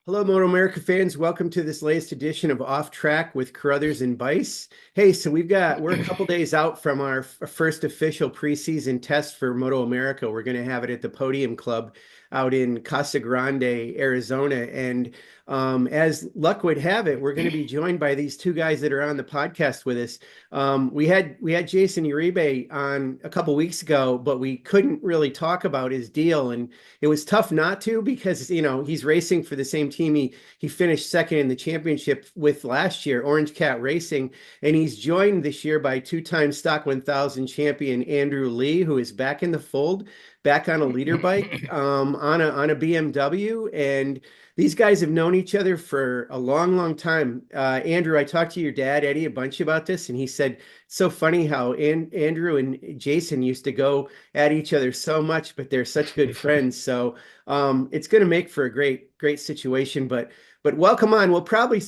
Hello, MotoAmerica fans. Welcome to this latest edition of Off Track with Carruthers and Bice. Hey, so we're a couple days out from our first official preseason test for MotoAmerica. We're going to have it at the Podium Club out in Casa Grande, Arizona. And as luck would have it, we're going to be joined by these two guys that are on the podcast with us. We had Jayson Uribe on a couple weeks ago, but we couldn't really talk about his deal, and it was tough not to because he's racing for the same team he finished second in the championship with last year, Orange Cat Racing, and he's joined this year by two-time Stock 1000 champion Andrew Lee, who is back in the fold, back on a leader bike, on a BMW. And these guys have known each other for a long, long time. Andrew, I talked to your dad, Eddie, a bunch about this, and he said it's so funny how Andrew and Jayson used to go at each other so much, but they're such good friends. So it's going to make for a great situation. But welcome on. We'll probably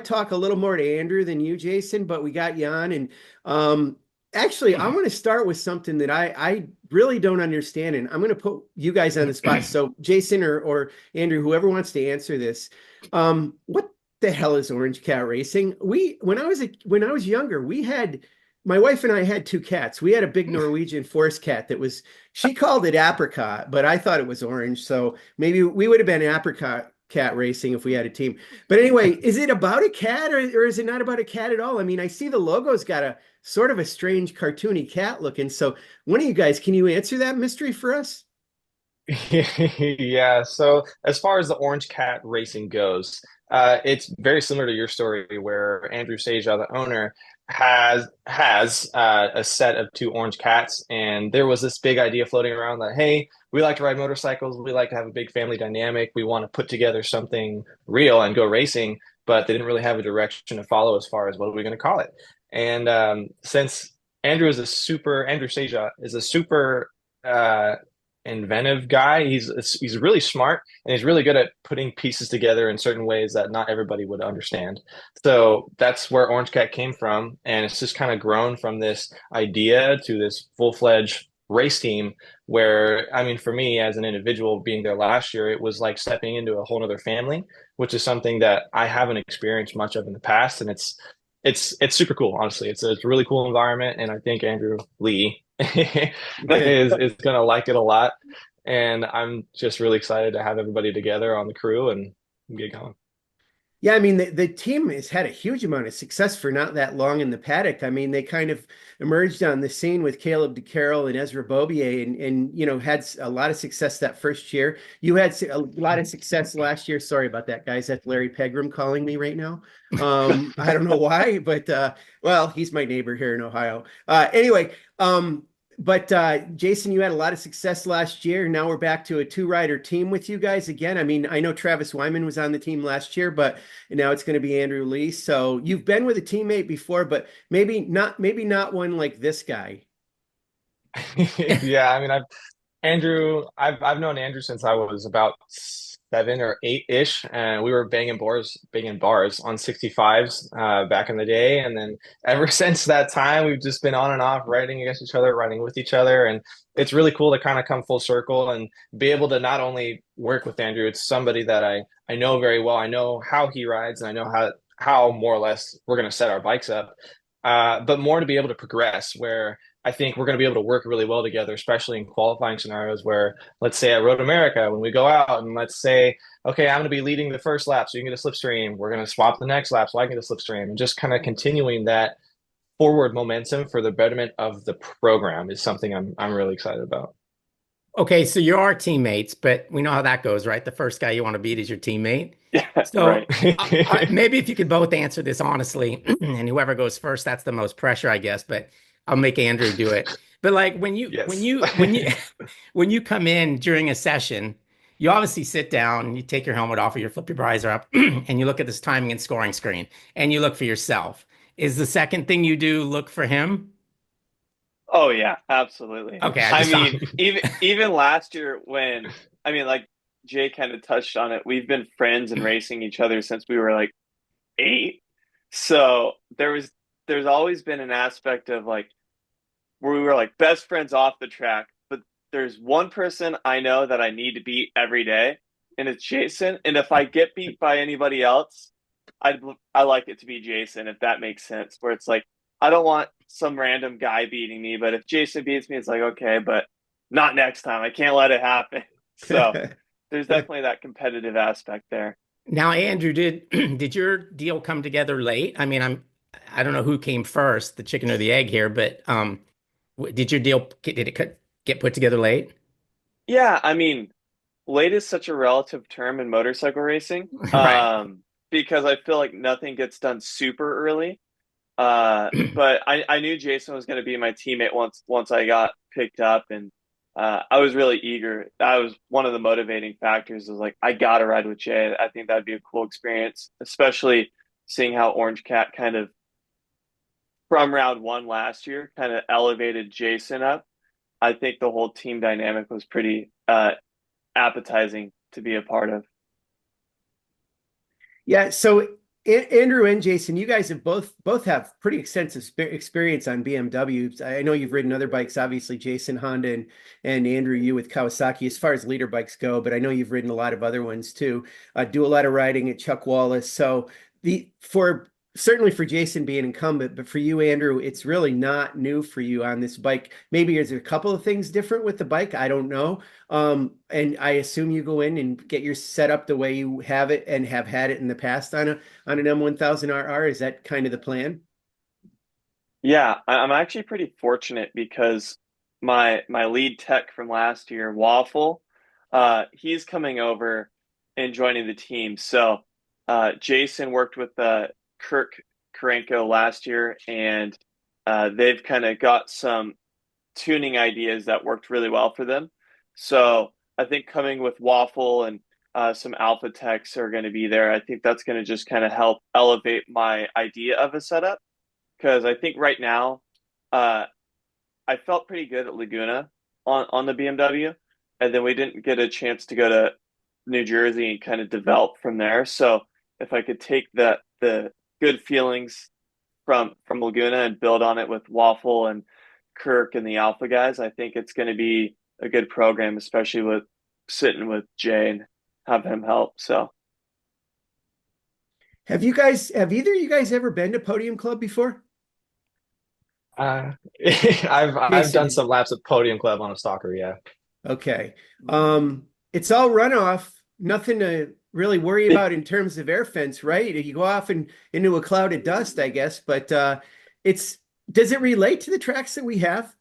talk a little more to Andrew than you, Jayson, but we got you on. And actually, I want to start with something that I really don't understand, and I'm going to put you guys on the spot. So Jayson or Andrew, whoever wants to answer this, what the hell is Orange Cat Racing? When I was younger, my wife and I had two cats. We had a big Norwegian forest cat she called it apricot, but I thought it was orange. So maybe we would have been apricot cat racing if we had a team. But anyway, is it about a cat or is it not about a cat at all? I mean, I see the logo's got a sort of a strange cartoony cat looking. So one of you guys, can you answer that mystery for us? Yeah, so as far as the Orange Cat racing goes, it's very similar to your story where Andrew Seja, the owner, has a set of two orange cats, and there was this big idea floating around that, hey, we like to ride motorcycles, we like to have a big family dynamic, we want to put together something real and go racing, but they didn't really have a direction to follow as far as what are we going to call it. And since Andrew Seja is a super inventive guy. He's really smart and he's really good at putting pieces together in certain ways that not everybody would understand. So that's where Orange Cat came from, and it's just kind of grown from this idea to this full-fledged race team where I mean for me as an individual being there last year it was like stepping into a whole other family, which is something that I haven't experienced much of in the past, and it's super cool. Honestly, it's a really cool environment, and I think Andrew Lee is gonna like it a lot. And I'm just really excited to have everybody together on the crew and get going. Yeah, I mean, the team has had a huge amount of success for not that long in the paddock. I mean, they kind of emerged on the scene with Caleb DeCarroll and Ezra Bobier and had a lot of success that first year. You had a lot of success last year. Sorry about that, guys. That's Larry Pegram calling me right now. I don't know why, but well, he's my neighbor here in Ohio. Anyway, but Jayson, you had a lot of success last year. Now we're back to a two-rider team with you guys again. I mean, I know Travis Wyman was on the team last year, but now it's going to be Andrew Lee. So you've been with a teammate before, but maybe not one like this guy. Yeah, I mean, I've known Andrew since I was about 7 or 8-ish, and we were banging bars on 65s back in the day. And then ever since that time, we've just been on and off riding against each other, riding with each other, and it's really cool to kind of come full circle and be able to not only work with Andrew, it's somebody that I know very well. I know how he rides, and I know how more or less we're going to set our bikes up, but more to be able to progress where. I think we're going to be able to work really well together, especially in qualifying scenarios where, let's say at Road America, when we go out and let's say, okay, I'm going to be leading the first lap, so you can get a slipstream. We're going to swap the next lap, so I can get a slipstream. And just kind of continuing that forward momentum for the betterment of the program is something I'm really excited about. Okay, so you are teammates, but we know how that goes, right? The first guy you want to beat is your teammate. Yeah, right. So maybe if you could both answer this honestly, and whoever goes first, that's the most pressure, I guess. But I'll make Andrew do it. But like when you when Yes. you when you when you come in during a session, you obviously sit down, you take your helmet off, or you flip your visor up, and you look at this timing and scoring screen, and you look for yourself. Is the second thing you do look for him? Oh yeah, absolutely. Okay, I I just mean, even last year when I mean like Jay kind of touched on it, we've been friends and racing each other since we were like 8. So there's always been an aspect of like where we were like best friends off the track, but there's one person I know that I need to beat every day, and it's Jayson. And if I get beat by anybody else, I like it to be Jayson, if that makes sense. Where it's like I don't want some random guy beating me, but if Jayson beats me, it's like okay, but not next time. I can't let it happen. So there's definitely that competitive aspect there. Now, Andrew, did did your deal come together late? I mean, I don't know who came first, the chicken or the egg here, but did your deal did it get put together late? Yeah, I mean, late is such a relative term in motorcycle racing, Right. because I feel like nothing gets done super early. But I knew Jayson was going to be my teammate once I got picked up, and I was really eager. That was one of the motivating factors. Was like I got to ride with Jay. I think that'd be a cool experience, especially seeing how Orange Cat kind of from round one last year kind of elevated Jayson up. I think the whole team dynamic was pretty appetizing to be a part of. Yeah, so Andrew and Jayson, you guys have both have pretty extensive experience on BMWs. I know you've ridden other bikes, obviously Jayson Honda and Andrew you with Kawasaki as far as leader bikes go, but I know you've ridden a lot of other ones too. Do a lot of riding at Chuck Wallace. So the for certainly for Jayson being incumbent, but for you, Andrew, it's really not new for you on this bike. Maybe there's a couple of things different with the bike. I don't know. And I assume you go in and get your setup the way you have it and have had it in the past on an M1000RR. Is that kind of the plan? Yeah, I'm actually pretty fortunate because my lead tech from last year, Waffle, he's coming over and joining the team. So Jayson worked with Kirk Karenko last year, and they've kind of got some tuning ideas that worked really well for them. So I think coming with Waffle and some alpha techs are going to be there. I think that's going to just kind of help elevate my idea of a setup because I think right now uh, I felt pretty good at Laguna on the BMW, and then we didn't get a chance to go to New Jersey and kind of develop from there. So if I could take the good feelings from Laguna and build on it with Waffle and Kirk and the Alpha guys, I think it's going to be a good program, especially with sitting with Jay and have him help. So Have either of you guys ever been to Podium Club before? Uh, I've done Jayson, some laps of Podium Club on a stalker, yeah. okay. It's all runoff, nothing to really worry about in terms of air fence, right? You go off and into a cloud of dust, I guess, but it's does it relate to the tracks that we have?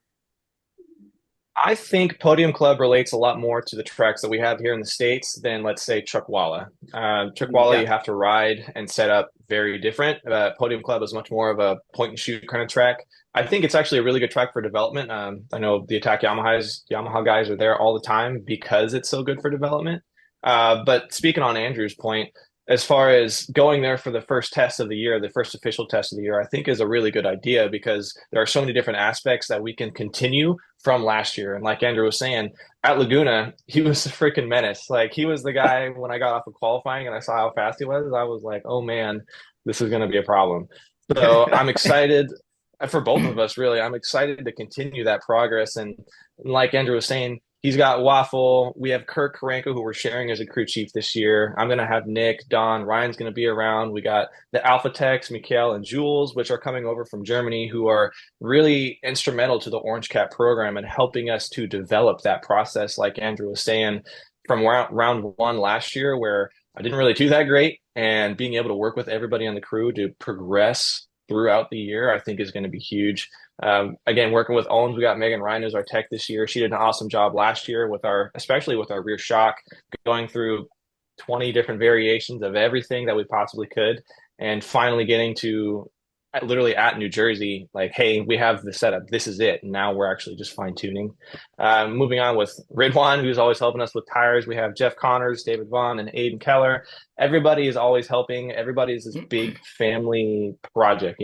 I think Podium Club relates a lot more to the tracks that we have here in the States than, let's say, Chuckwalla. Chuckwalla, you Yeah. have to ride and set up very different. Podium Club is much more of a point and shoot kind of track. I think it's actually a really good track for development. I know the Attack Yamaha guys are there all the time because it's so good for development. But speaking on Andrew's point, as far as going there for the first test of the year, the first official test of the year, I think is a really good idea because there are so many different aspects that we can continue from last year. And like Andrew was saying, at Laguna, he was a freaking menace. Like he was the guy when I got off of qualifying and I saw how fast he was, I was like, oh man, this is going to be a problem. So I'm excited for both of us, really. I'm excited to continue that progress. And like Andrew was saying, he's got Waffle. We have Kirk Karenko, who we're sharing as a crew chief this year. I'm going to have Nick, Don, Ryan's going to be around. We got the Alpha Techs, Mikhail and Jules, which are coming over from Germany, who are really instrumental to the Orange Cat program and helping us to develop that process, like Andrew was saying, from round one last year, where I didn't really do that great. And being able to work with everybody on the crew to progress throughout the year, I think is going to be huge. Again, working with Owens, we got Megan Ryan as our tech this year. She did an awesome job last year with especially with our rear shock, going through 20 different variations of everything that we possibly could, and finally getting to literally at New Jersey, like, hey, we have the setup. This is it. And now we're actually just fine tuning. Moving on with Ridwan, who's always helping us with tires. We have Jeff Connors, David Vaughn, and Aiden Keller. Everybody is always helping. Everybody is this big family project.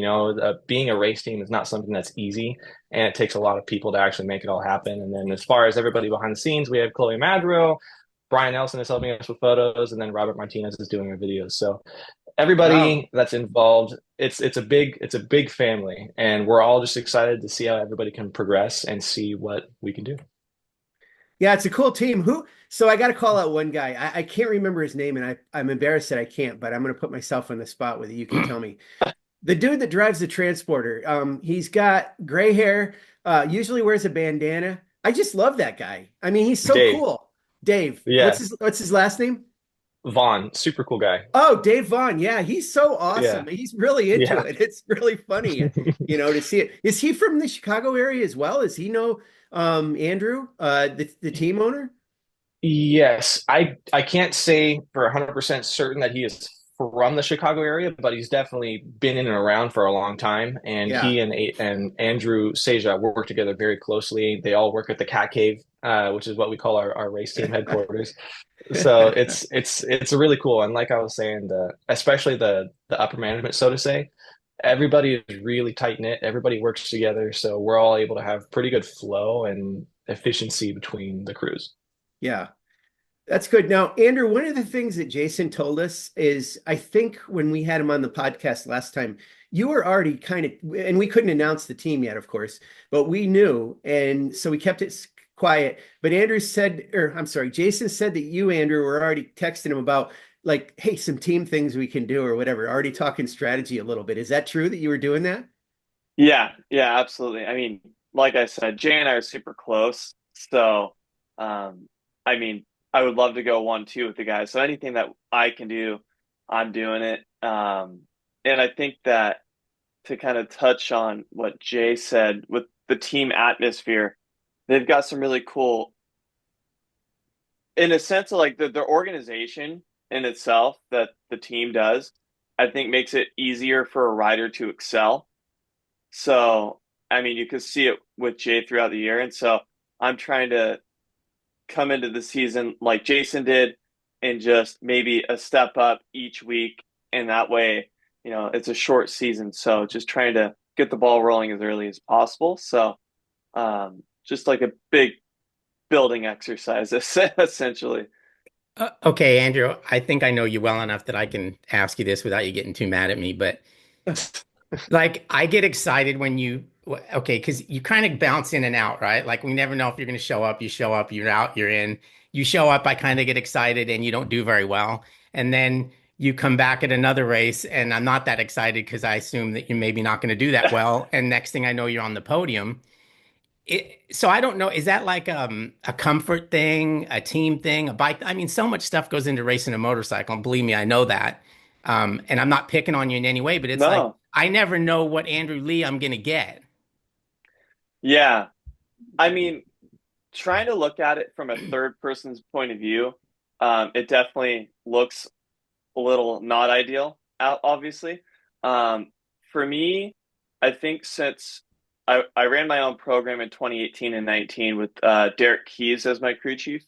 Being a race team is not something that's easy, and it takes a lot of people to actually make it all happen. And then as far as everybody behind the scenes, we have Chloe Madro, Brian Nelson is helping us with photos, and then Robert Martinez is doing our videos. So Wow. everybody that's involved, it's a big family, and we're all just excited to see how everybody can progress and see what we can do. Yeah, it's a cool team. So I got to call out one guy. I can't remember his name, and I'm embarrassed that I can't, but I'm going to put myself on the spot with it. You can tell me. The dude that drives the transporter. He's got gray hair, usually wears a bandana. I just love that guy. I mean, he's so Dave. cool. Dave. Yeah. What's his last name? Vaughn, super cool guy. Oh, Dave Vaughn. Yeah, he's so Yeah. awesome. He's really into Yeah. it. It's really funny, to see it. Is he from the Chicago area as well? Is he know Andrew, the team owner? Yes, I can't say for 100% certain that he is from the Chicago area, but he's definitely been in and around for a long time. And Yeah. he and Andrew Seja work together very closely. They all work at the Cat Cave, which is what we call our race team headquarters. So it's really cool. And like I was saying, especially the upper management, so to say, everybody is really tight knit. Everybody works together, so we're all able to have pretty good flow and efficiency between the crews. Yeah. That's good. Now, Andrew, one of the things that Jayson told us is I think when we had him on the podcast last time, you were already kind of, and we couldn't announce the team yet, of course, but we knew. And so we kept it quiet. But Andrew said, or I'm sorry, Jayson said that you, Andrew, were already texting him about like, hey, some team things we can do or whatever, already talking strategy a little bit. Is that true that you were doing that? Yeah, yeah, absolutely. I mean, like I said, Jay and I are super close. So, I mean, I would love to go 1-2 with the guys. So anything that I can do, I'm doing it. And I think that to kind of touch on what Jay said with the team atmosphere, they've got some really cool, in a sense of like their organization in itself that the team does, I think makes it easier for a rider to excel. So, I mean, you could see it with Jay throughout the year. And so I'm trying to come into the season like Jayson did and just maybe a step up each week. And that way, it's a short season. So just trying to get the ball rolling as early as possible. So just like a big building exercise, essentially. Okay, Andrew, I think I know you well enough that I can ask you this without you getting too mad at me. But like, I get excited when okay, because you kind of bounce in and out, right? Like, we never know if you're going to show up. You show up, you're out, you're in. You show up, I kind of get excited and you don't do very well. And then you come back at another race and I'm not that excited because I assume that you're maybe not going to do that well. And next thing I know, you're on the podium. So I don't know, is that like a comfort thing, a team thing, a bike? I mean, so much stuff goes into racing a motorcycle, and believe me, I know that. And I'm not picking on you in any way, but it's like No. I never know what Andrew Lee I'm gonna get. Yeah. I mean, trying to look at it from a third person's point of view, it definitely looks a little not ideal, obviously. For me, I think since I ran my own program in 2018 and 19 with Derek Keys as my crew chief,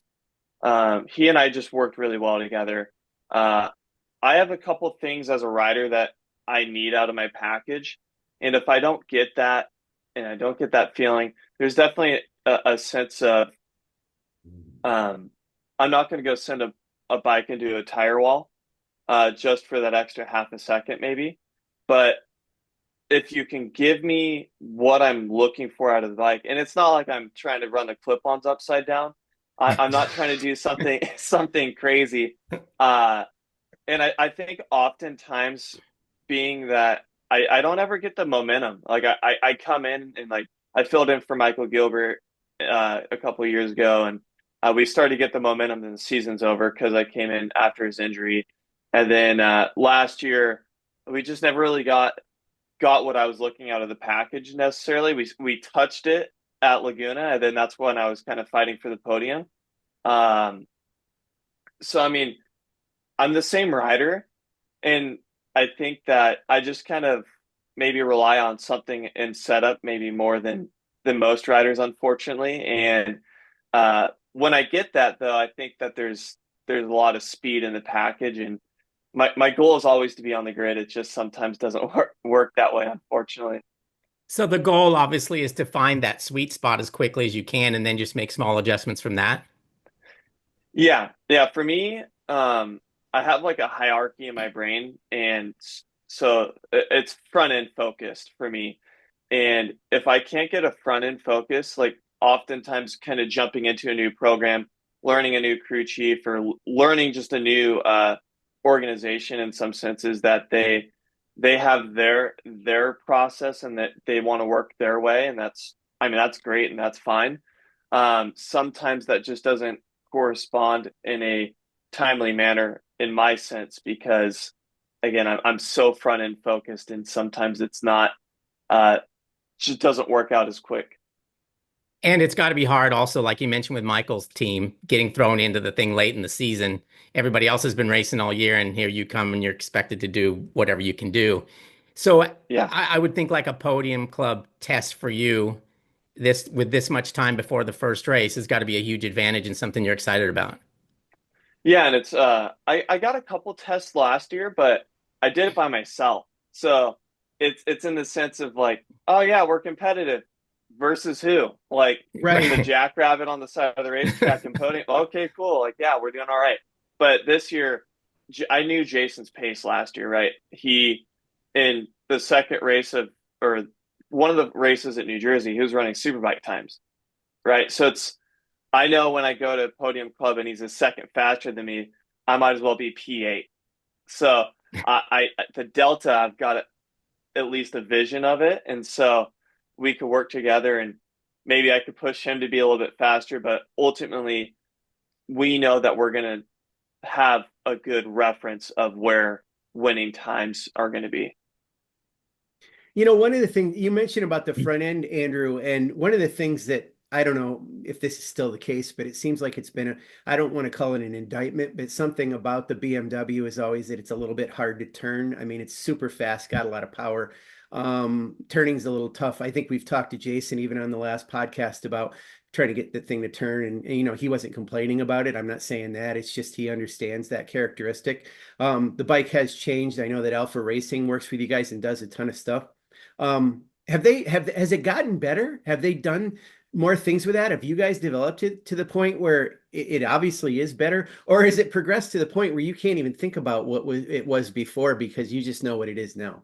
he and I just worked really well together. Uh, I have a couple things as a rider that I need out of my package. And if I don't get that and I don't get that feeling, there's definitely a sense of um, I'm not going to go send a bike into a tire wall just for that extra half a second, maybe. But if you can give me what I'm looking for out of the bike, and it's not like I'm trying to run the clip-ons upside down. I'm not trying to do something crazy. And I think oftentimes being that I don't ever get the momentum. Like I come in and like I filled in for Michael Gilbert a couple of years ago, and we started to get the momentum and the season's over because I came in after his injury. And then last year we just never really got what I was looking out of the package necessarily. We touched it at Laguna, and then that's when I was kind of fighting for the podium. So I mean, I'm the same rider, and I think that I just kind of maybe rely on something in setup maybe more than most riders, unfortunately. And when I get that though, I think that there's a lot of speed in the package, and my goal is always to be on the grid. It just sometimes doesn't work that way, unfortunately. So the goal obviously is to find that sweet spot as quickly as you can, and then just make small adjustments from that. Yeah, yeah. For me, I have like a hierarchy in my brain, and so it's front end focused for me. And if I can't get a front end focus, like oftentimes kind of jumping into a new program, learning a new crew chief, or learning just a new organization in some senses, that they have their process and that they want to work their way, and that's great and that's fine. Sometimes that just doesn't correspond in a timely manner in my sense, because again, I'm so front end focused, and sometimes it's not just doesn't work out as quick. And it's got to be hard also, like you mentioned with Michael's team, getting thrown into the thing late in the season. Everybody else has been racing all year, and here you come and you're expected to do whatever you can do. So Yeah. I would think like a Podium Club test for you, this with this much time before the first race, has got to be a huge advantage and something you're excited about. Yeah, and it's I got a couple tests last year, but I did it by myself. So it's in the sense of like, oh yeah, we're competitive versus who? Like Right. the jackrabbit on the side of the racetrack and podium. Okay, cool. Like, yeah, we're doing all right. But this year, I knew Jayson's pace last year, right? He, in the second race or one of the races at New Jersey, he was running superbike times, right? So I know when I go to Podium Club and he's a second faster than me, I might as well be P8. So the delta, I've got at least a vision of it, and so we could work together, and maybe I could push him to be a little bit faster, but ultimately we know that we're going to have a good reference of where winning times are going to be. One of the things you mentioned about the front end, Andrew, and one of the things that I don't know if this is still the case, but it seems like it's been I don't want to call it an indictment, but something about the BMW is always that it's a little bit hard to turn. I mean, it's super fast, got a lot of power. Turning's a little tough. I think we've talked to Jayson even on the last podcast about trying to get the thing to turn, and he wasn't complaining about it. I'm not saying that. It's just he understands that characteristic. The bike has changed. I know that Alpha Racing works with you guys and does a ton of stuff. Has it gotten better? Have they done more things with that? Have you guys developed it to the point where it obviously is better, or has it progressed to the point where you can't even think about what it was before because you just know what it is now?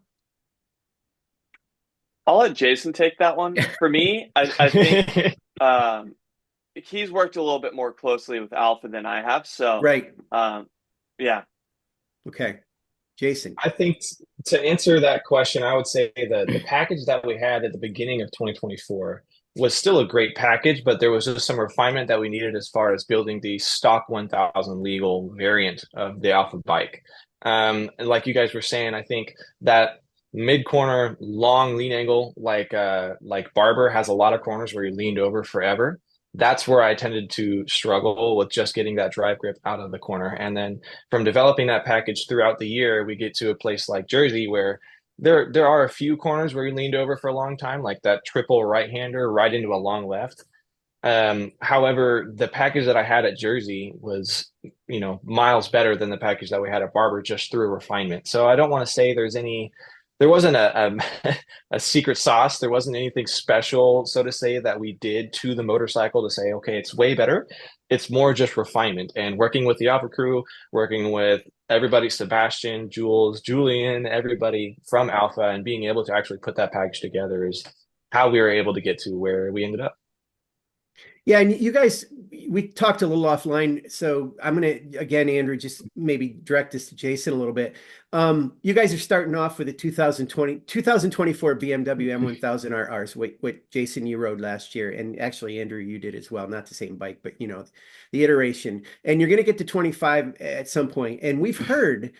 I'll let Jayson take that one. For me, I think he's worked a little bit more closely with Alpha than I have. So, Right. Yeah. Okay. Jayson. I think to answer that question, I would say that the package that we had at the beginning of 2024 was still a great package, but there was just some refinement that we needed as far as building the stock 1000 legal variant of the Alpha bike. And like you guys were saying, I think that mid corner long lean angle, like Barber has a lot of corners where you leaned over forever. That's where I tended to struggle with just getting that drive grip out of the corner. And then from developing that package throughout the year, we get to a place like Jersey where there are a few corners where you leaned over for a long time, like that triple right-hander right into a long left. However, the package that I had at Jersey was, miles better than the package that we had at Barber just through refinement. So I don't want to say there wasn't a secret sauce. There wasn't anything special, so to say, that we did to the motorcycle to say, okay, it's way better. It's more just refinement and working with the Alpha crew, working with everybody, Sebastian, Jules, Julian, everybody from Alpha, and being able to actually put that package together is how we were able to get to where we ended up. Yeah, and you guys, we talked a little offline, so I'm going to, again, Andrew, just maybe direct this to Jayson a little bit. You guys are starting off with a 2024 BMW M1000 RRs, what Jayson, you rode last year, and actually, Andrew, you did as well, not the same bike, but, the iteration. And you're going to get to 25 at some point, and we've heard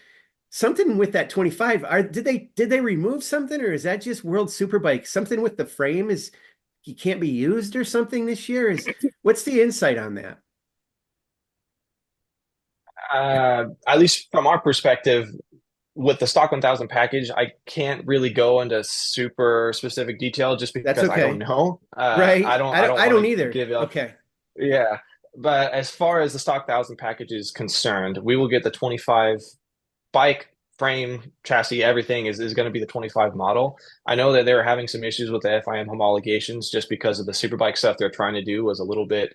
something with that 25. Did they remove something, or is that just World Superbike? Something with the frame he can't be used or something this year? What's the insight on that? At least from our perspective, with the stock 1000 package, I can't really go into super specific detail just because That's okay. I don't know. Right. I don't either. Give up. Okay. Yeah. But as far as the stock 1000 package is concerned, we will get the 25 bike, frame, chassis, everything is going to be the 25 model. I know that they were having some issues with the FIM homologations just because of the superbike stuff they're trying to do was a little bit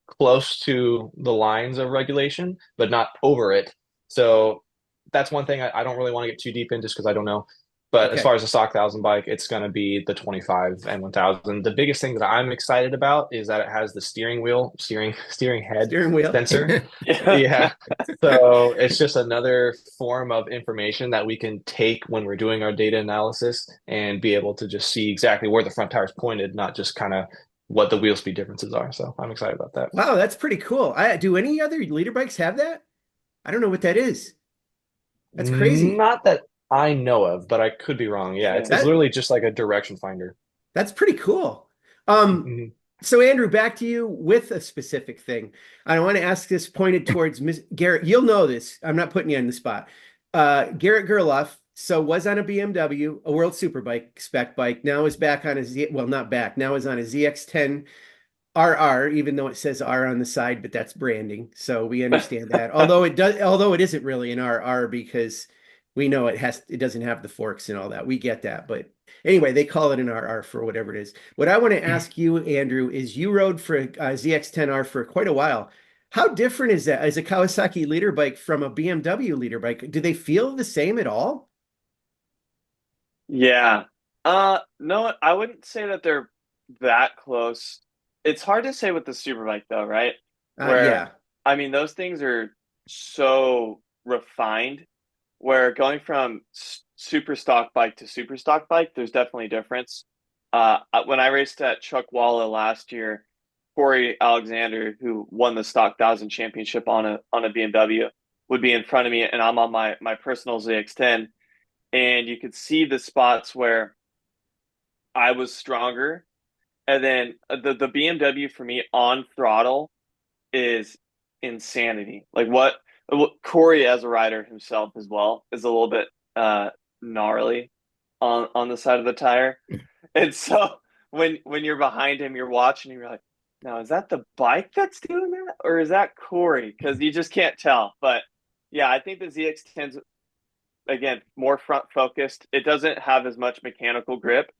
close to the lines of regulation, but not over it. So that's one thing I don't really want to get too deep in just because I don't know. But as Okay. far as the stock 1,000 bike, it's going to be the 25 and 1,000. The biggest thing that I'm excited about is that it has the steering head Steering wheel. sensor. Yeah. Yeah. So it's just another form of information that we can take when we're doing our data analysis and be able to just see exactly where the front tire is pointed, not just kind of what the wheel speed differences are. So I'm excited about that. Wow, that's pretty cool. Do any other leader bikes have that? I don't know what that is. That's crazy. Not that I know of, but I could be wrong. Yeah, Yeah. it's That literally just like a direction finder. that's pretty cool. Um, Mhm. so Andrew, back to you with a specific thing. I want to ask this pointed towards Miss Garrett. You'll know this. I'm not putting you on the spot. Garrett Gerloff, so was on a BMW, a World Superbike spec bike. Now is back on a well, not back. Now is on a ZX10 RR, even though it says R on the side, but that's branding. So we understand that. Although it isn't really an RR because we know it doesn't have the forks and all that. We get that. But anyway, they call it an RR for whatever it is. What I want to ask you, Andrew, is you rode for a ZX10R for quite a while. How different is that as a Kawasaki leader bike from a BMW leader bike? Do they feel the same at all? Yeah. No, I wouldn't say that they're that close. It's hard to say with the Superbike though, right? Where, Yeah. I mean, those things are so refined, where going from super stock bike to super stock bike, there's definitely a difference. When I raced at Chuckwalla last year, Corey Alexander, who won the stock 1,000 championship on a BMW, would be in front of me, and I'm on my personal ZX10, and you could see the spots where I was stronger. And then the BMW for me on throttle is insanity. Like what Corey as a rider himself as well is a little bit gnarly on the side of the tire. And so when you're behind him, you're watching, and you're like, now is that the bike that's doing that, or is that Corey? Because you just can't tell. But yeah, I think the ZX10's again more front focused. It doesn't have as much mechanical grip,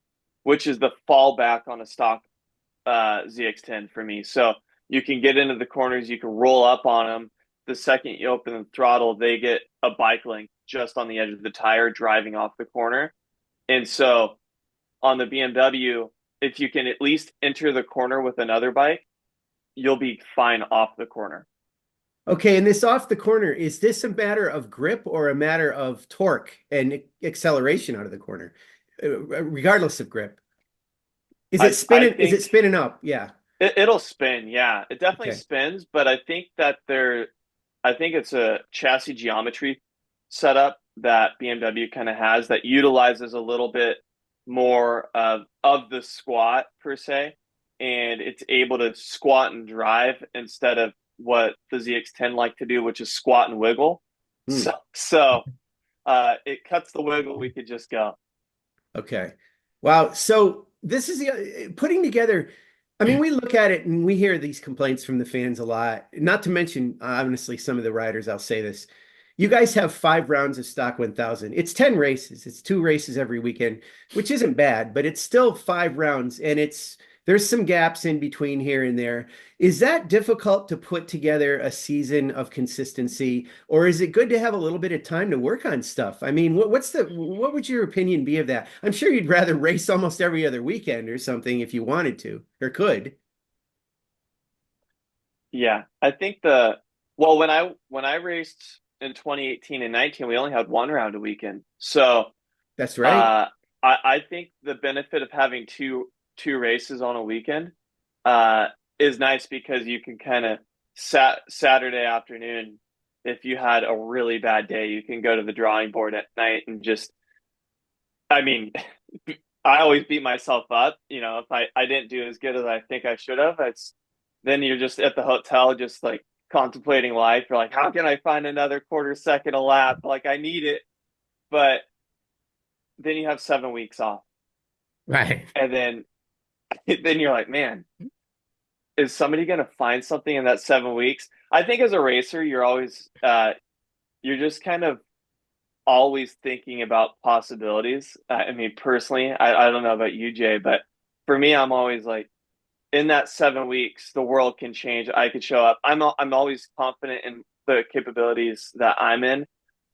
which is the fallback on a stock ZX10 for me. So you can get into the corners, you can roll up on them. The second you open the throttle, they get a bike link just on the edge of the tire driving off the corner. And so on the BMW, if you can at least enter the corner with another bike, you'll be fine off the corner. Okay, and this off the corner, is this a matter of grip or a matter of torque and acceleration out of the corner, regardless of grip? Is it I spinning? Is it think spinning up? Yeah. it'll spin. Yeah, it definitely Okay. spins, but I think it's a chassis geometry setup that BMW kind of has that utilizes a little bit more of the squat per se, and it's able to squat and drive instead of what the ZX10 like to do, which is squat and wiggle. Hmm. So it cuts the wiggle. We could just go. Okay. Wow. So this is putting together. I mean, we look at it and we hear these complaints from the fans a lot. Not to mention, honestly, some of the riders. I'll say this: you guys have 5 rounds of stock 1,000. It's 10 races. It's 2 races every weekend, which isn't bad, but it's still 5 rounds, and there's some gaps in between here and there. Is that difficult to put together a season of consistency, or is it good to have a little bit of time to work on stuff? I mean, what would your opinion be of that? I'm sure you'd rather race almost every other weekend or something if you wanted to or could. Yeah, I think the well when I raced in 2018 and 19, we only had one round a weekend. So That's right. uh, I think the benefit of having two races on a weekend uh, is nice because you can kind of Saturday afternoon, if you had a really bad day, you can go to the drawing board at night and just, I mean, I always beat myself up. If I didn't do as good as I think I should have, then you're just at the hotel, just like contemplating life. You're like, how can I find another quarter second a lap? Like I need it. But then you have 7 weeks off. Right. And then you're like, man, is somebody going to find something in that 7 weeks? I think as a racer, you're just kind of always thinking about possibilities. I mean, personally, I don't know about you, Jay, but for me, I'm always like, in that 7 weeks, the world can change. I could show up. I'm always confident in the capabilities that I'm in,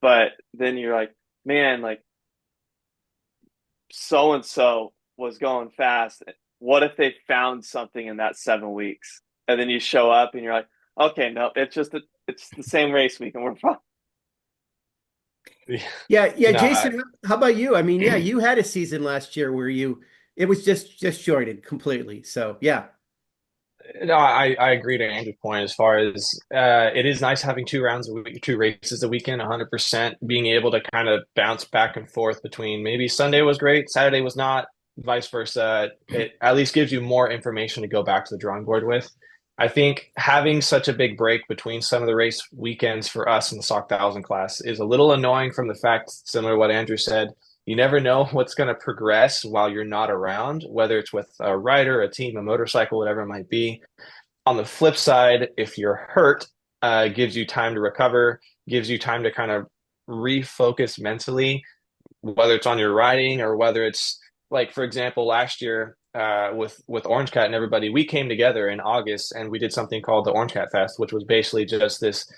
but then you're like, man, like so and so was going fast. What if they found something in that 7 weeks? And then you show up and you're like, okay, no, it's the same race week and we're fine. Yeah, yeah, No, Jason, how about you? I mean, yeah, you had a season last year where it was just jointed completely. So, yeah. no, I agree to Andrew's point as far as it is nice having 2 rounds a week, 2 races a weekend, 100%, being able to kind of bounce back and forth between maybe Sunday was great, Saturday was not, vice versa. It at least gives you more information to go back to the drawing board with. I think having such a big break between some of the race weekends for us in the Stock 1000 class is a little annoying from the fact, similar to what Andrew said, you never know what's going to progress while you're not around, whether it's with a rider, a team, a motorcycle, whatever it might be. On the flip side, if you're hurt, gives you time to recover, gives you time to kind of refocus mentally, whether it's on your riding or whether it's like, for example, last year with Orange Cat and everybody, we came together in August and we did something called the Orange Cat Fest, which was basically just this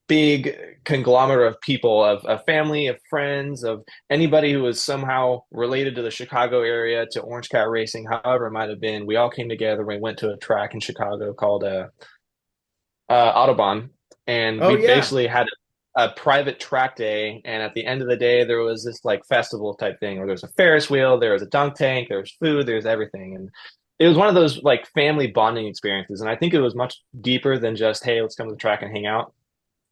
big conglomerate of people, of a family, of friends, of anybody who was somehow related to the Chicago area, to Orange Cat racing, however it might have been. We all came together. We went to a track in Chicago called Autobahn, and Oh, we yeah. basically had a private track day. And at the end of the day, there was this like festival type thing where there was a Ferris wheel, there was a dunk tank, there was food, there's everything. And it was one of those like family bonding experiences. And I think it was much deeper than just, hey, let's come to the track and hang out.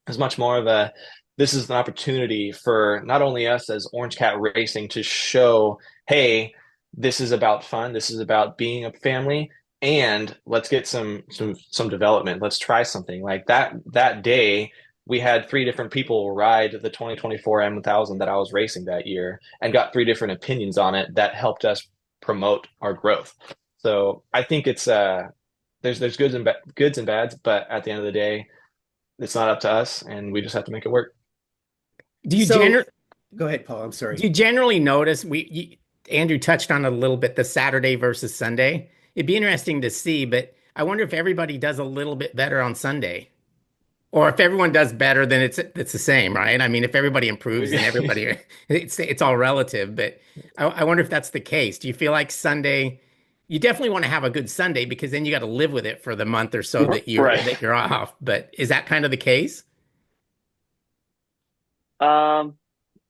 It's much more of a, this is an opportunity for not only us as Orange Cat Racing to show, hey, this is about fun, this is about being a family, and let's get some development. Let's try something. Like that day, we had 3 different people ride the 2024 M1000 that I was racing that year and got 3 different opinions on it that helped us promote our growth. So I think it's there's goods and bads, but at the end of the day, it's not up to us, and we just have to make it work. Do you So, gener go ahead, Paul. I'm do sorry. you generally notice Andrew touched on it a little bit, the Saturday versus Sunday? It'd be interesting to see, but I wonder if everybody does a little bit better on Sunday. Or if everyone does better, then it's the same, right? I mean, if everybody improves, then everybody it's all relative. But I wonder if that's the case. Do you feel like Sunday? You definitely want to have a good Sunday because then you got to live with it for the month or so that Right. you're off. But is that kind of the case? I've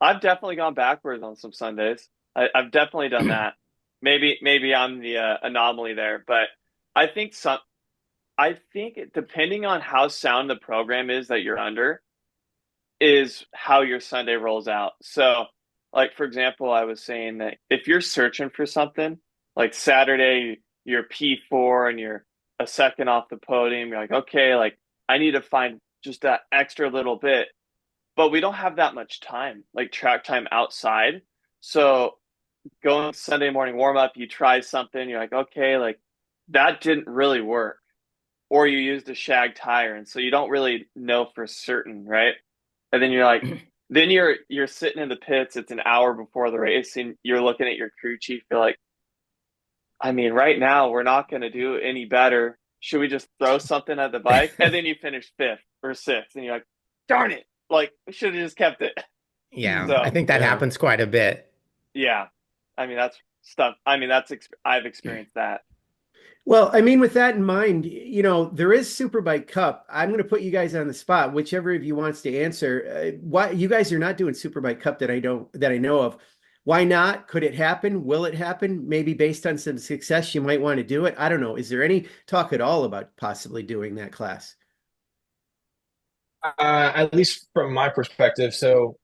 definitely gone backwards on some Sundays. I've definitely done that. Maybe I'm the anomaly there, but I think some. I think depending on how sound the program is that you're under, is how your Sunday rolls out. So, like for example, I was saying that if you're searching for something, like Saturday, you're P4 and you're a second off the podium, you're like, okay, like I need to find just that extra little bit, but we don't have that much time, like track time outside. So going Sunday morning warm up, you try something, you're like, okay, like that didn't really work. Or you used a shag tire, and so you don't really know for certain, right? And then you're like, then you're sitting in the pits. It's an hour before the race, and you're looking at your crew chief. You're like, I mean, right now we're not going to do any better. Should we just throw something at the bike? And then you finish fifth or sixth, and you're like, darn it! Like we should have just kept it. Yeah, I So think that Yeah. happens quite a bit. yeah, I mean that's stuff. I mean I've experienced that. Well, I mean, with that in mind, there is Superbike Cup. I'm going to put you guys on the spot, whichever of you wants to answer. Why you guys are not doing Superbike Cup that I know of? Why not? Could it happen? Will it happen? Maybe based on some success, you might want to do it. I don't know. Is there any talk at all about possibly doing that class? At least from my perspective, so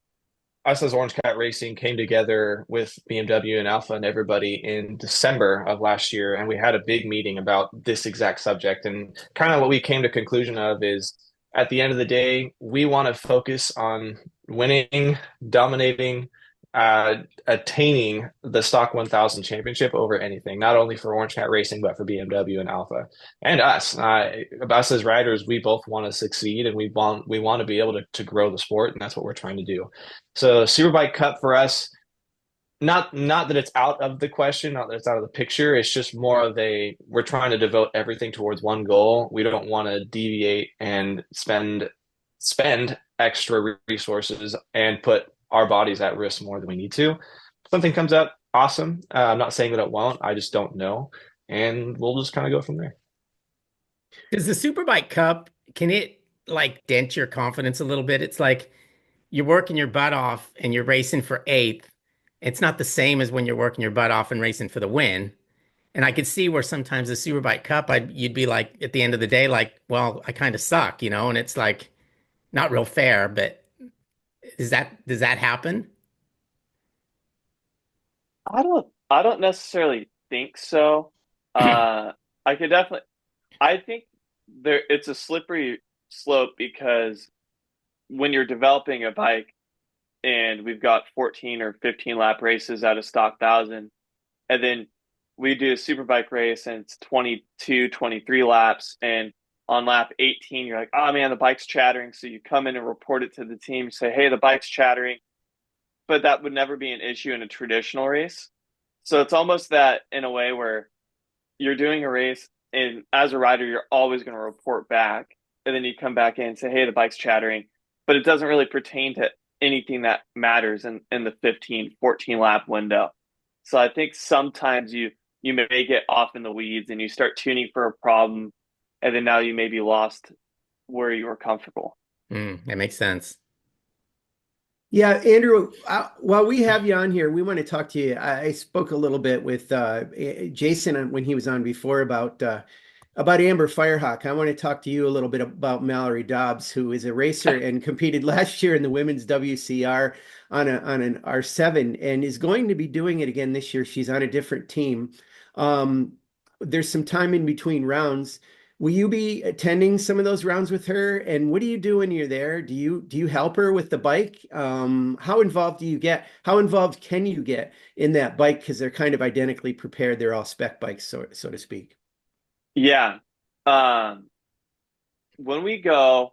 us as Orange Cat Racing came together with BMW and Alpha and everybody in December of last year, and we had a big meeting about this exact subject. And kind of what we came to conclusion of is, at the end of the day, we want to focus on winning, dominating, attaining the Stock 1000 championship over anything, not only for Orange Cat Racing, but for BMW and Alpha and us. Us as riders, we both want to succeed, and we want to be able to grow the sport, and that's what we're trying to do. So Superbike Cup for us, not that it's out of the question, not that it's out of the picture. It's just more of a, we're trying to devote everything towards one goal. We don't want to deviate and spend extra resources and put our bodies at risk more than we need to. Something comes up, awesome. I'm not saying that it won't. I just don't know, and we'll just kind of go from there. Does the Superbike Cup, can it like dent your confidence a little bit? It's like you're working your butt off and you're racing for eighth. It's not the same as when you're working your butt off and racing for the win. And I could see where sometimes the Superbike Cup, you'd be like at the end of the day, like, well, I kind of suck, and it's like not real fair. But does that happen? I don't necessarily think so. I could definitely I think it's a slippery slope because when you're developing a bike and we've got 14 or 15 lap races out of stock thousand, and then we do a superbike race and it's 22, 23 laps, and on lap 18 you're like, oh man, the bike's chattering. So you come in and report it to the team, say, hey, the bike's chattering. But that would never be an issue in a traditional race. So it's almost that in a way where you're doing a race and as a rider, you're always going to report back. And then you come back in and say, hey, the bike's chattering. But it doesn't really pertain to anything that matters in the 15, 14 lap window. So I think sometimes you may get off in the weeds and you start tuning for a problem. And then now you may be lost where you were comfortable. That makes sense. Yeah, Andrew, while we have you on here, we want to talk to you. I spoke a little bit with Jayson when he was on before about Amber Firehawk. I want to talk to you a little bit about Mallory Dobbs, who is a racer and competed last year in the women's WCR on an R7 and is going to be doing it again this year. She's on a different team. There's some time in between rounds. Will you be attending some of those rounds with her? And what do you do when you're there? Do you help her with the bike? How involved do you get? How involved can you get in that bike? Because they're kind of identically prepared. They're all spec bikes, so to speak. Yeah. When we go,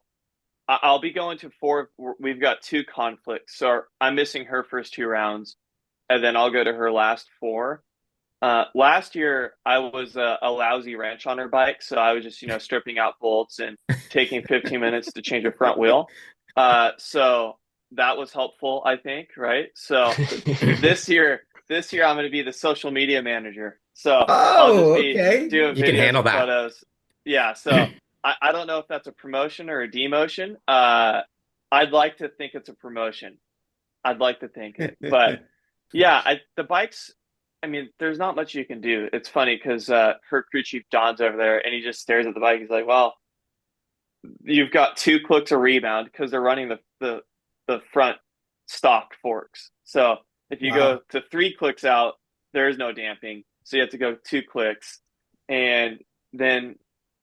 I'll be going to four. We've got two conflicts. So I'm missing her first two rounds, and then I'll go to her last four. Last year, I was a lousy wrench on her bike. So I was just, stripping out bolts and taking 15 minutes to change a front wheel. So that was helpful, I think, right? So this year I'm going to be the social media manager. So I'll just be okay. doing You can videos handle and that. photos. Yeah. So I don't know if that's a promotion or a demotion. I'd like to think it's a promotion. I'd like to think it, but yeah, the bikes. I mean, there's not much you can do. It's funny because her crew chief John's over there, and he just stares at the bike. He's like, "Well, you've got 2 clicks of rebound because they're running the front stock forks. So if you go to 3 clicks out, there is no damping. So you have to go 2 clicks, and then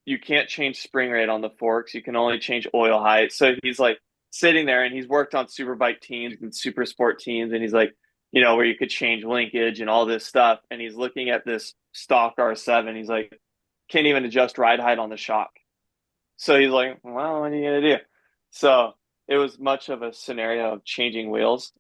you can't change spring rate on the forks. You can only change oil height." So he's like sitting there, and he's worked on superbike teams and super sport teams, and he's like, where you could change linkage and all this stuff. And he's looking at this stock R7. He's like, can't even adjust ride height on the shock. So he's like, well, what are you going to do? So it was much of a scenario of changing wheels,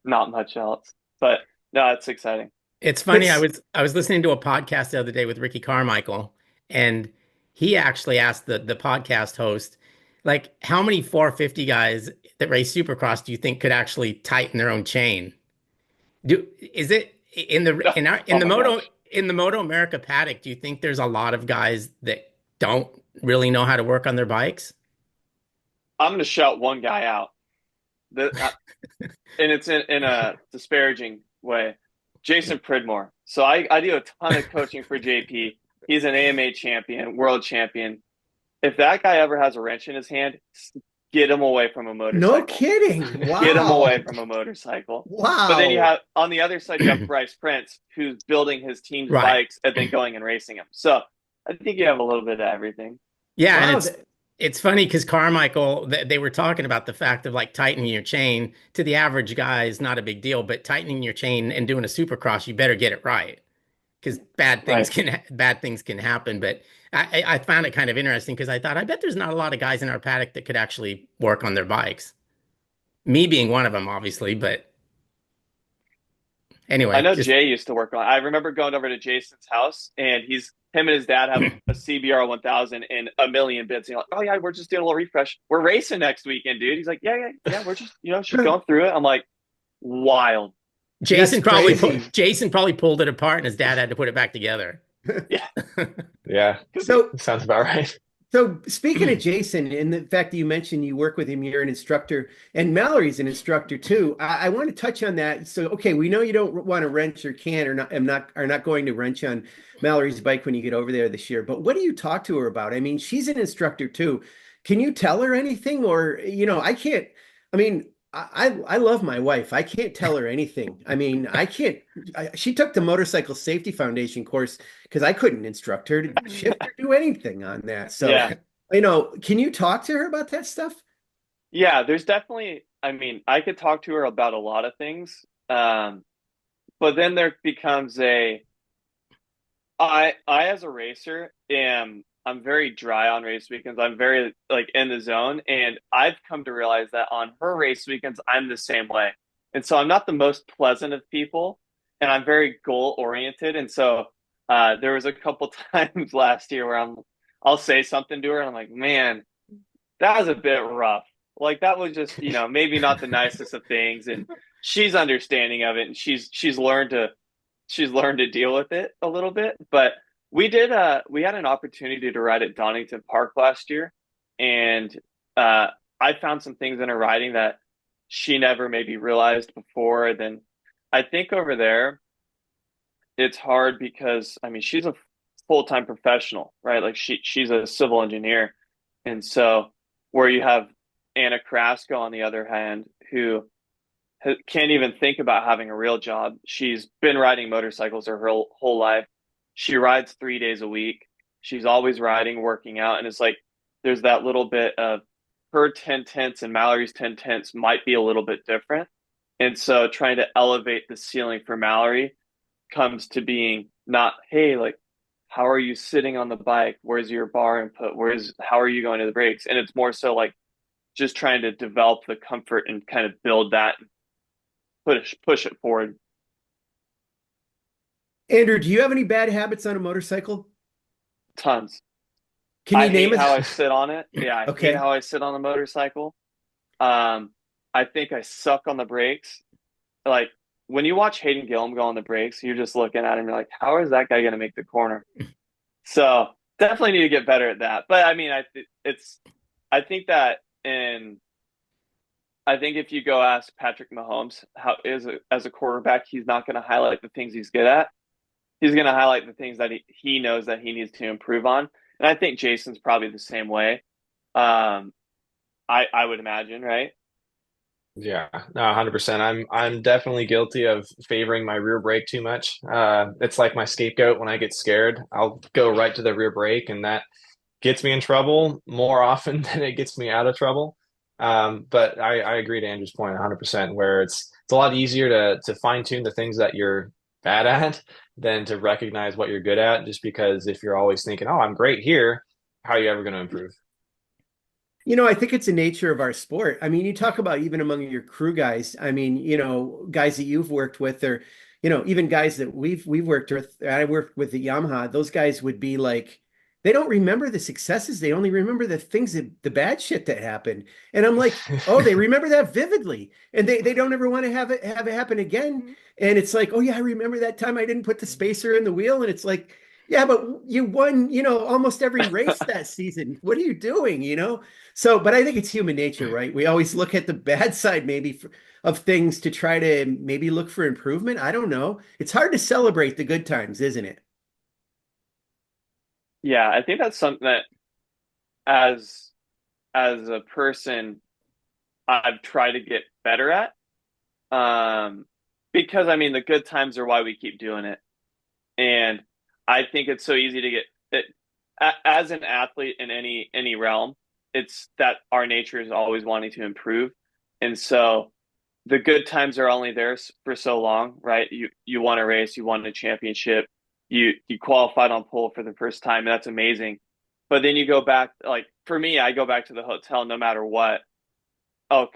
not much else. But no, it's exciting. It's funny. I was listening to a podcast the other day with Ricky Carmichael, and he actually asked the podcast host, like, how many 450 guys that race Supercross do you think could actually tighten their own chain? Is it in the MotoAmerica paddock? Do you think there's a lot of guys that don't really know how to work on their bikes? I'm going to shout one guy out, and it's in a disparaging way. Jason Pridmore. So I do a ton of coaching for JP. He's an AMA champion, world champion. If that guy ever has a wrench in his hand, get him away from a motorcycle. No kidding. Wow. Get him away from a motorcycle. Wow. But then you have, on the other side, you have Bryce Prince, who's building his team's bikes and then going and racing them. So I think you have a little bit of everything. Yeah, wow. And it's funny because Carmichael, they were talking about the fact of like tightening your chain to the average guy is not a big deal, but tightening your chain and doing a Supercross, you better get it right because bad things can happen. But I found it kind of interesting because I thought, I bet there's not a lot of guys in our paddock that could actually work on their bikes. Me being one of them, obviously, but anyway. I know Jay used to work on it. I remember going over to Jason's house, and him and his dad have a CBR 1000 and a million bits. And you're like, oh yeah, we're just doing a little refresh. We're racing next weekend, dude. He's like, yeah. We're just, just going through it. I'm like, wild. Jason probably crazy. Jason probably pulled it apart, and his dad had to put it back together. Yeah. Yeah, So sounds about right. So speaking of Jason and the fact that you mentioned you work with him, you're an instructor, and Mallory's an instructor too. I want to touch on that. So, okay, we know you don't want to wrench or can or not, are not going to wrench on Mallory's bike when you get over there this year. But what do you talk to her about? I mean, she's an instructor too. Can you tell her anything, or I can't. I mean, I love my wife. I can't tell her anything. I mean, I can't. She took the Motorcycle Safety Foundation course because I couldn't instruct her to shift or do anything on that. So, Yeah. can you talk to her about that stuff? Yeah, there's definitely, I mean, I could talk to her about a lot of things. But then there becomes I as a racer I'm very dry on race weekends. I'm very like in the zone, and I've come to realize that on her race weekends I'm the same way. And so I'm not the most pleasant of people, and I'm very goal oriented. And so there was a couple times last year where I'll say something to her and I'm like, "Man, that was a bit rough." Like that was just, maybe not the nicest of things, and she's understanding of it, and she's learned to deal with it a little bit. But we had an opportunity to ride at Donington Park last year, and I found some things in her riding that she never maybe realized before. Then I think over there it's hard because I mean she's a full-time professional, right? Like she's a civil engineer. And so where you have Anna Carrasco on the other hand, who can't even think about having a real job. She's been riding motorcycles her whole life. She rides 3 days a week. She's always riding, working out. And it's like there's that little bit of her 10 tenths and Mallory's 10 tenths might be a little bit different. And so trying to elevate the ceiling for Mallory comes to being not, hey, like, how are you sitting on the bike? Where's your bar input? How are you going to the brakes? And it's more so like just trying to develop the comfort and kind of build that, push it forward. Andrew, do you have any bad habits on a motorcycle? Tons. Can I you name hate how I it? sit on it. Yeah, I hate Okay. how I sit on the motorcycle. I think I suck on the brakes. Like when you watch Hayden Gillum go on the brakes, you're just looking at him, you're like, how is that guy going to make the corner? So definitely need to get better at that. But I mean, I think that in I think if you go ask Patrick Mahomes how is as a quarterback, he's not going to highlight the things he's good at. He's going to highlight the things that he knows that he needs to improve on. And I think Jason's probably the same way. Um, I would imagine, right? Yeah, no, 100%. I'm definitely guilty of favoring my rear brake too much. It's like my scapegoat when I get scared. I'll go right to the rear brake, and that gets me in trouble more often than it gets me out of trouble. But I agree to Andrew's point 100%, where it's a lot easier to fine tune the things that you're bad at than to recognize what you're good at. Just because if you're always thinking, "Oh, I'm great here," how are you ever going to improve? I think it's the nature of our sport. I mean, you talk about even among your crew guys. I mean, guys that you've worked with, or even guys that we've worked with. I worked with the Yamaha. Those guys would be like, they don't remember the successes. They only remember the things the bad shit that happened. And I'm like, oh, they remember that vividly, and they don't ever want to have it happen again. And it's like, oh yeah, I remember that time I didn't put the spacer in the wheel, and it's like. Yeah, but you won, almost every race that season. What are you doing, So, but I think it's human nature, right? We always look at the bad side, maybe of things to try to maybe look for improvement. I don't know. It's hard to celebrate the good times, isn't it? Yeah, I think that's something that as as a person I've tried to get better at. Um, because I mean the good times are why we keep doing it. And I think it's so easy to get it as an athlete in any realm, it's that our nature is always wanting to improve. And so the good times are only there for so long, right? You won a race, you won a championship, you qualified on pole for the first time, and that's amazing. But then you go back, like for me, I go back to the hotel no matter what. Oh,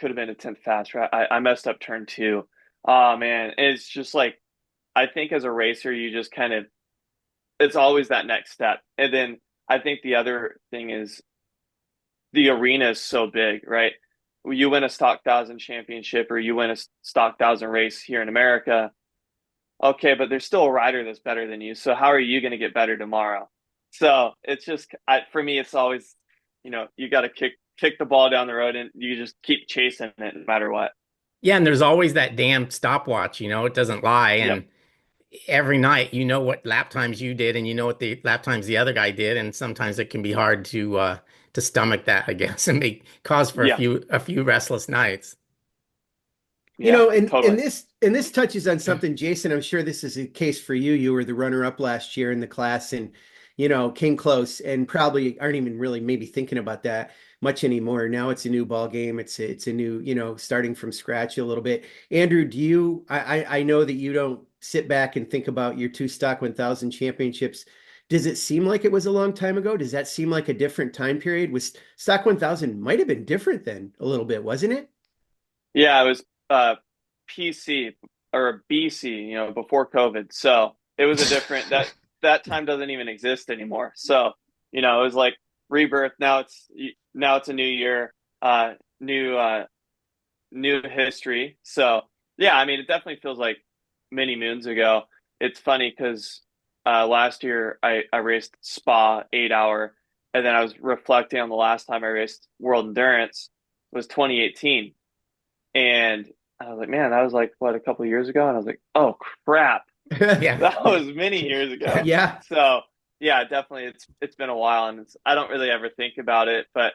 could have been a 10th fast, right? I messed up turn two. Oh man, it's just like I think as a racer, you just kind of it's always that next step. And then I think the other thing is the arena is so big, right? you win a stock thousand championship or you win a stock thousand race here in America. Okay, but there's still a rider that's better than you. So how are you going to get better tomorrow? So it's just for me, it's always, you got to kick the ball down the road and you just keep chasing it no matter what. Yeah, and there's always that damn stopwatch, it doesn't lie. Yep. And every night, what lap times you did, and what the lap times the other guy did, and sometimes it can be hard to stomach that, I guess, and make cause for Yeah. a few restless nights. Yeah, and totally. this touches on something, Jayson. I'm sure this is a case for you. You were the runner-up last year in the class, and came close, and probably aren't even really maybe thinking about that much anymore. Now it's a new ball game. It's a new, starting from scratch a little bit. Andrew, do you? I know that you don't sit back and think about your two stock 1000 championships. Does it seem like it was a long time ago? Does that seem like a different time period? Was stock 1000 might have been different then a little bit, wasn't it? Yeah, it was PC or BC, before COVID. So it was a different that time doesn't even exist anymore. So, it was like rebirth. Now it's a new year, new history. So yeah, I mean, it definitely feels like many moons ago. It's funny because last year I raced Spa 8 hour, and then I was reflecting on the last time I raced World Endurance was 2018. And I was like, man, that was like what, a couple of years ago? And I was like, oh crap. Yeah. That was many years ago. Yeah. So yeah, definitely it's been a while, and I don't really ever think about it, but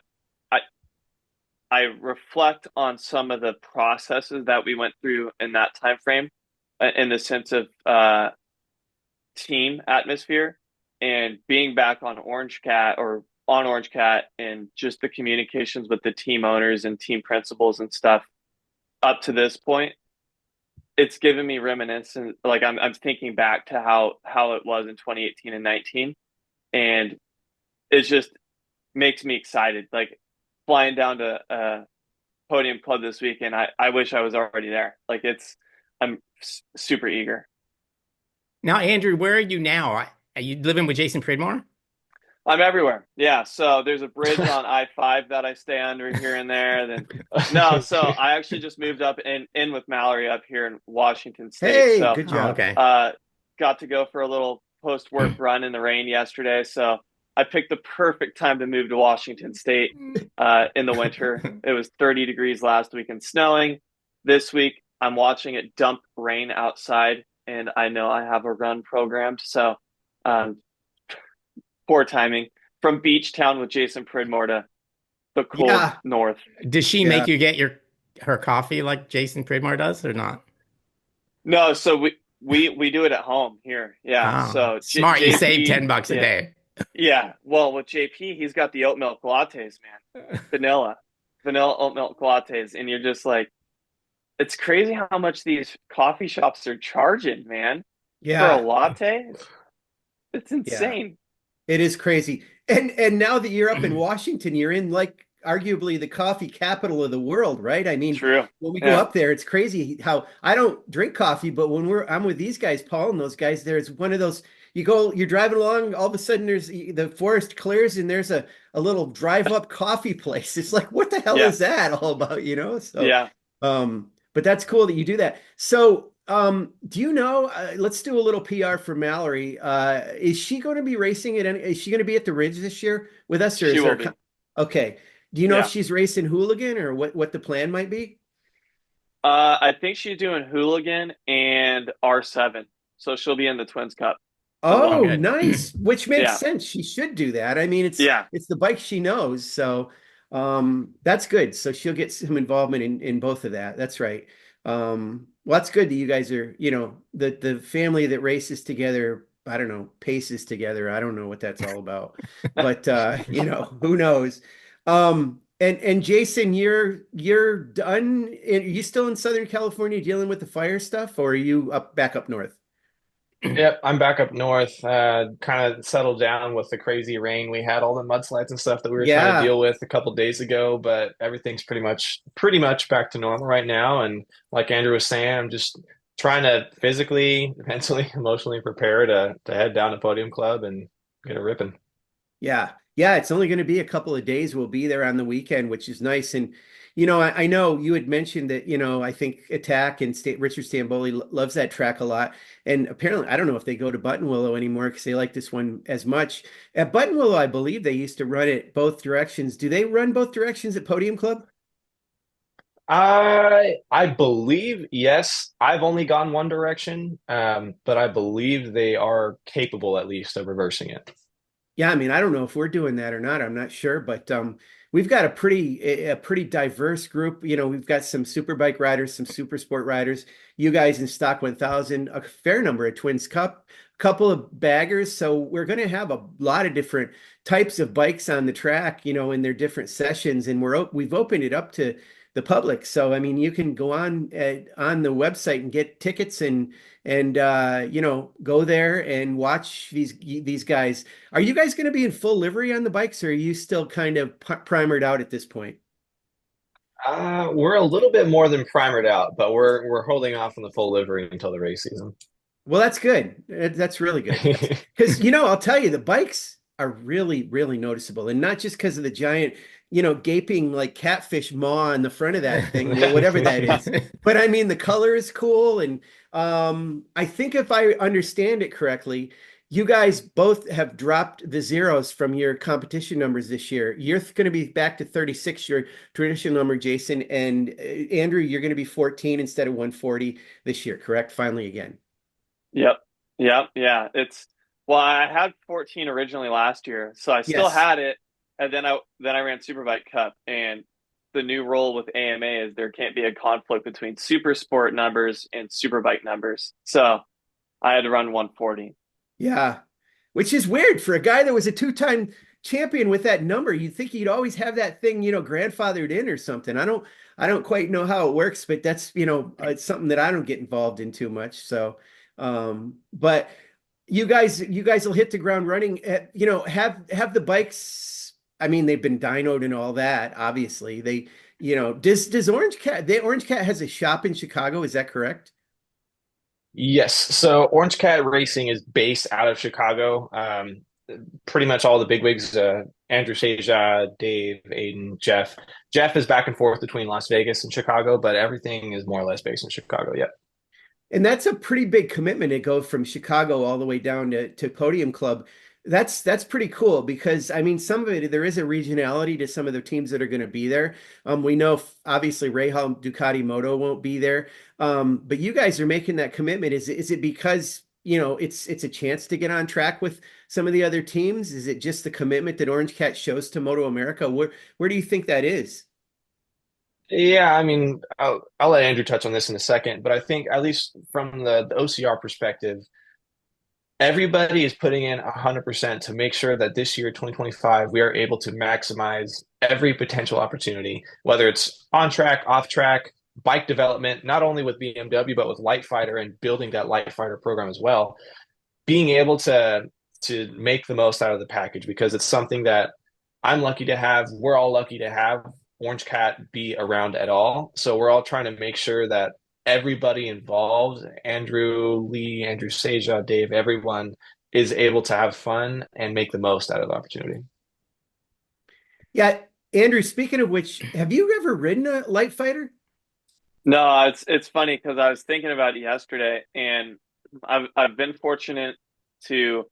I reflect on some of the processes that we went through in that time frame in the sense of team atmosphere and being back on Orange Cat and just the communications with the team owners and team principals and stuff up to this point. It's given me reminiscence. Like I'm thinking back to how it was in 2018 and 19, and it just makes me excited. Like flying down to Podium Club this weekend, I wish I was already there. Like I'm super eager. Now, Andrew, where are you now? Are you living with Jayson Pridmore? I'm everywhere. Yeah. So there's a bridge on I-5 that I stay under here and there. Then no, so I actually just moved up in with Mallory up here in Washington State. Hey, so good job. Okay. Got to go for a little post-work run in the rain yesterday. So I picked the perfect time to move to Washington State in the winter. It was 30 degrees last week and snowing. This week, I'm watching it dump rain outside, and I know I have a run programmed. So poor timing. From beach town with Jayson Pridmore to the cold north. Does she make you get her coffee like Jayson Pridmore does, or not? No, so we do it at home here. Yeah. Oh, So smart. JP, you save $10 a day. Yeah. Well, with JP, he's got the oat milk lattes, man. Vanilla oat milk lattes. And you're just like, it's crazy how much these coffee shops are charging, man. Yeah. For a latte. It's insane. It is crazy. And now that you're up in Washington, you're in like arguably the coffee capital of the world, right? I mean, true. When we go up there, it's crazy how I don't drink coffee, but when I'm with these guys, Paul and those guys, there's one of those, you're driving along, all of a sudden there's the forest clears and there's a little drive up coffee place. It's like, what the hell is that all about, So yeah. But that's cool that you do that. So do you know, let's do a little PR for Mallory. Is she going to be racing is she going to be at the Ridge this year with us? Or she will be. Okay. Do you know if she's racing Hooligan or what the plan might be? I think she's doing Hooligan and R7. So she'll be in the Twins Cup. Oh, nice. Which makes sense. She should do that. I mean, it's the bike she knows. So that's good. So she'll get some involvement in both of that. That's right. Well, that's good that you guys are, the family that races together, I don't know, paces together. I don't know what that's all about, but who knows? And Jayson, you're done. Are you still in Southern California dealing with the fire stuff, or are you back up north? Yep, I'm back up north, kind of settled down with the crazy rain. We had all the mudslides and stuff that we were trying to deal with a couple days ago, but everything's pretty much back to normal right now. And like Andrew was saying, I'm just trying to physically, mentally, emotionally prepare to head down to Podium Club and get it ripping. Yeah. Yeah, it's only going to be a couple of days. We'll be there on the weekend, which is nice. And, I know you had mentioned that, I think Attack and Richard Stamboli loves that track a lot. And apparently, I don't know if they go to Buttonwillow anymore because they like this one as much. At Buttonwillow, I believe they used to run it both directions. Do they run both directions at Podium Club? I believe yes. I've only gone one direction, but I believe they are capable at least of reversing it. Yeah, I mean, I don't know if we're doing that or not. I'm not sure, but we've got a pretty diverse group. We've got some superbike riders, some super sport riders. You guys in Stock 1000, a fair number of Twins Cup, a couple of baggers. So we're going to have a lot of different types of bikes on the track, in their different sessions, and we've opened it up to the public. So I mean, you can go on the website and get tickets and go there and watch these guys. Are you guys going to be in full livery on the bikes, or are you still kind of primered out at this point? We're a little bit more than primered out, but we're holding off on the full livery until the race season. Well, that's good. That's really good. That's because I'll tell you, the bikes are really, really noticeable, and not just because of the giant, gaping like catfish maw on the front of that thing, whatever that is. But I mean, the color is cool, and I think if I understand it correctly, you guys both have dropped the zeros from your competition numbers this year. You're going to be back to 36, your traditional number, Jayson, and Andrew, you're going to be 14 instead of 140 this year, correct? Finally, again. Yep. Yep. Yeah. Well, I had 14 originally last year, so I still Yes. had it. And then I ran Superbike Cup, and the new rule with AMA is there can't be a conflict between super sport numbers and superbike numbers. So I had to run 140. Yeah, which is weird for a guy that was a two-time champion with that number. You'd think he'd always have that thing, grandfathered in or something. I don't quite know how it works, but that's, it's something that I don't get involved in too much. So, but you guys will hit the ground running. Have the bikes. I mean, they've been dynoed and all that. Obviously, does Orange Cat? The Orange Cat has a shop in Chicago. Is that correct? Yes. So Orange Cat Racing is based out of Chicago. Pretty much all the bigwigs, Andrew Seja, Dave, Aiden, Jeff. Jeff is back and forth between Las Vegas and Chicago, but everything is more or less based in Chicago. Yeah. And that's a pretty big commitment to go from Chicago all the way down to Podium Club. That's pretty cool because I mean some of it there is a regionality to some of the teams that are going to be there. We know obviously Rahal Ducati Moto won't be there, but you guys are making that commitment. Is it because it's a chance to get on track with some of the other teams? Is it just the commitment that Orange Cat shows to MotoAmerica? Where do you think that is? Yeah, I mean, I'll let Andrew touch on this in a second, but I think at least from the OCR perspective, everybody is putting in 100% to make sure that this year, 2025, we are able to maximize every potential opportunity, whether it's on track, off track, bike development, not only with BMW, but with Light Fighter and building that Light Fighter program as well. Being able to make the most out of the package because it's something that I'm lucky to have. We're all lucky to have Orange Cat be around at all. So we're all trying to make sure that everybody involved, Andrew, Lee, Andrew Seja, Dave, everyone is able to have fun and make the most out of the opportunity. Yeah, Andrew, speaking of which, have you ever ridden a light fighter? No, it's funny because I was thinking about it yesterday, and I've been fortunate to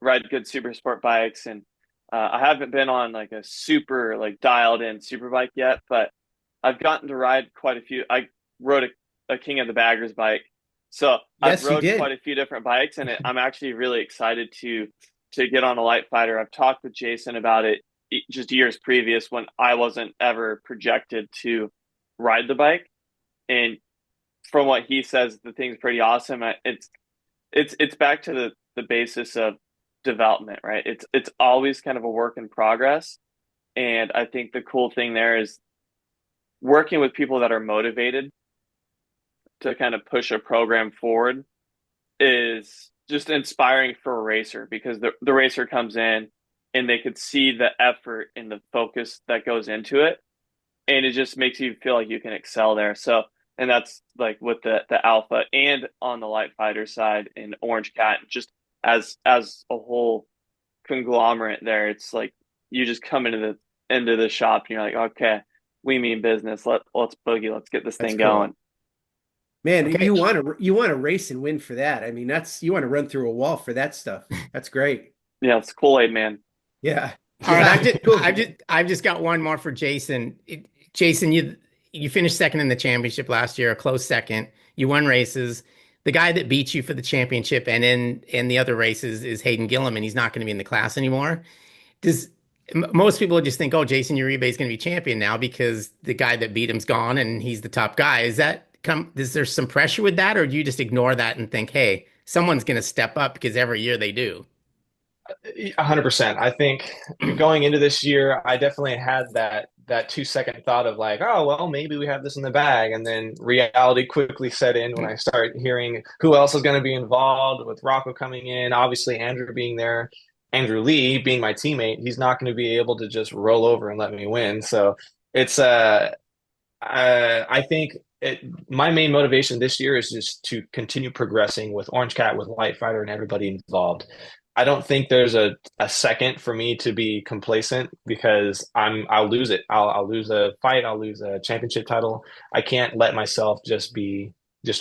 ride good super sport bikes, and I haven't been on like a super like dialed in super bike yet, but I've gotten to ride quite a few. I rode a King of the Baggers bike, so I've Yes, you rode quite did. a few different bikes, and I'm actually really excited to get on a light fighter. I've talked with Jayson about it just years previous when I wasn't ever projected to ride the bike, and from what he says, the thing's pretty awesome. It's back to the basis of development, right? It's always kind of a work in progress, and I think the cool thing there is working with people that are motivated to kind of push a program forward is just inspiring for a racer because the racer comes in and they could see the effort and the focus that goes into it, and it just makes you feel like you can excel there. So, and that's like with the Alpha and on the Light Fighter side in Orange Cat, just as a whole conglomerate there, it's like you just come into the shop and you're like, okay, we mean business. Let's boogie. Let's get this That's thing cool. going. Man, Okay. you want to race and win for that. I mean, you want to run through a wall for that stuff. That's great. Yeah, it's Kool-Aid, man. Yeah. All right, Cool. I've just got one more for Jayson. Jayson, you finished second in the championship last year, a close second. You won races. The guy that beat you for the championship and in the other races is Hayden Gillim, and he's not going to be in the class anymore. Does Most people just think, oh, Jayson Uribe is going to be champion now because the guy that beat him's gone and he's the top guy. Is there some pressure with that, or do you just ignore that and think, hey, someone's going to step up because every year they do? 100%. I think going into this year, I definitely had that 2 second thought of like, oh well, maybe we have this in the bag, and then reality quickly set in when I start hearing who else is going to be involved with Rocco coming in, obviously Andrew being there, Andrew Lee being my teammate. He's not going to be able to just roll over and let me win. So it's I think my main motivation this year is just to continue progressing with Orange Cat, with Light Fighter, and everybody involved. I don't think there's a second for me to be complacent because I'll lose it. I'll lose a fight. I'll lose a championship title. I can't let myself just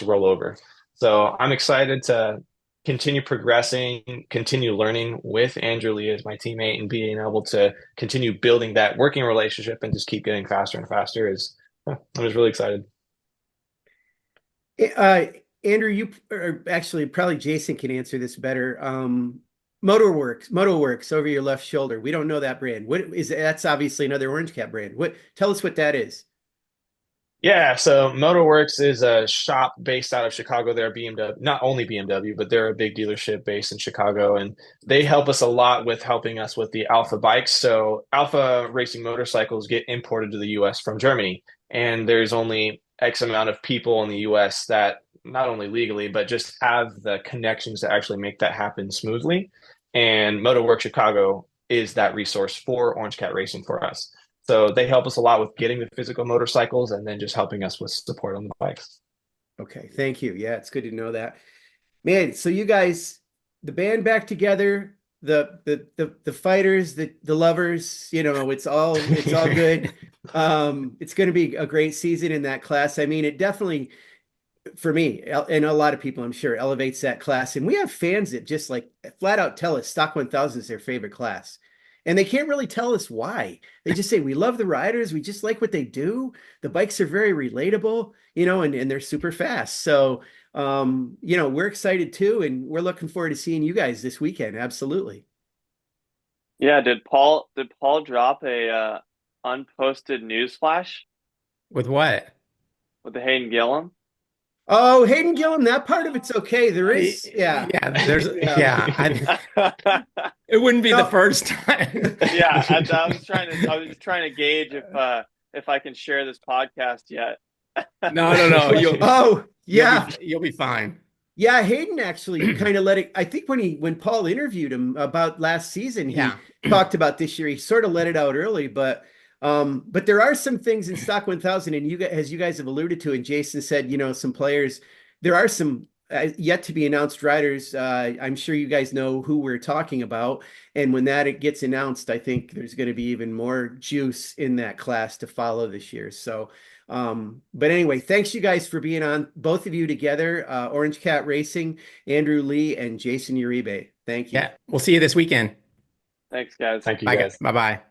roll over. So I'm excited to continue progressing, continue learning with Andrew Lee as my teammate, and being able to continue building that working relationship and just keep getting faster and faster. I'm just really excited. Uh, Andrew, or actually probably Jayson can answer this better. Motorworks over your left shoulder. We don't know that brand. That's obviously another Orange Cat brand. Tell us what that is. Yeah, so MotorWorks is a shop based out of Chicago. They're BMW, not only BMW, but they're a big dealership based in Chicago, and they help us a lot with helping us with the Alpha bikes. So Alpha racing motorcycles get imported to the US from Germany, and there's only X amount of people in the US that not only legally, but just have the connections to actually make that happen smoothly. And MotorWorks Chicago is that resource for Orange Cat Racing for us. So they help us a lot with getting the physical motorcycles and then just helping us with support on the bikes. Okay, thank you. Yeah, it's good to know that. Man, so you guys, the band back together, the fighters, the lovers, it's all good. It's going to be a great season in that class. I mean, it definitely, for me and a lot of people, I'm sure, elevates that class. And we have fans that just like flat out tell us Stock 1000 is their favorite class. And they can't really tell us why. They just say, we love the riders. We just like what they do. The bikes are very relatable, and they're super fast. So, we're excited too. And we're looking forward to seeing you guys this weekend. Absolutely. Yeah, did Paul drop a unposted news flash With what? with the Hayden Gillim? Oh, Hayden Gillim, that part of it's okay. There is, yeah. It wouldn't be the first time. Yeah, I was just trying to gauge if I can share this podcast yet. No. You'll be fine. Yeah, Hayden actually kind of let it. I think when Paul interviewed him about last season, he talked about this year. He sort of let it out early, but there are some things in Stock 1000, and as you guys have alluded to, and Jayson said, some players. There are some yet to be announced riders. I'm sure you guys know who we're talking about, and when that gets announced, I think there's going to be even more juice in that class to follow this year. So. But anyway, thanks you guys for being on, both of you together, Orange Cat Racing, Andrew Lee and Jayson Uribe. Thank you. Yeah, we'll see you this weekend. Thanks, guys. Thank you, guys. Bye-bye.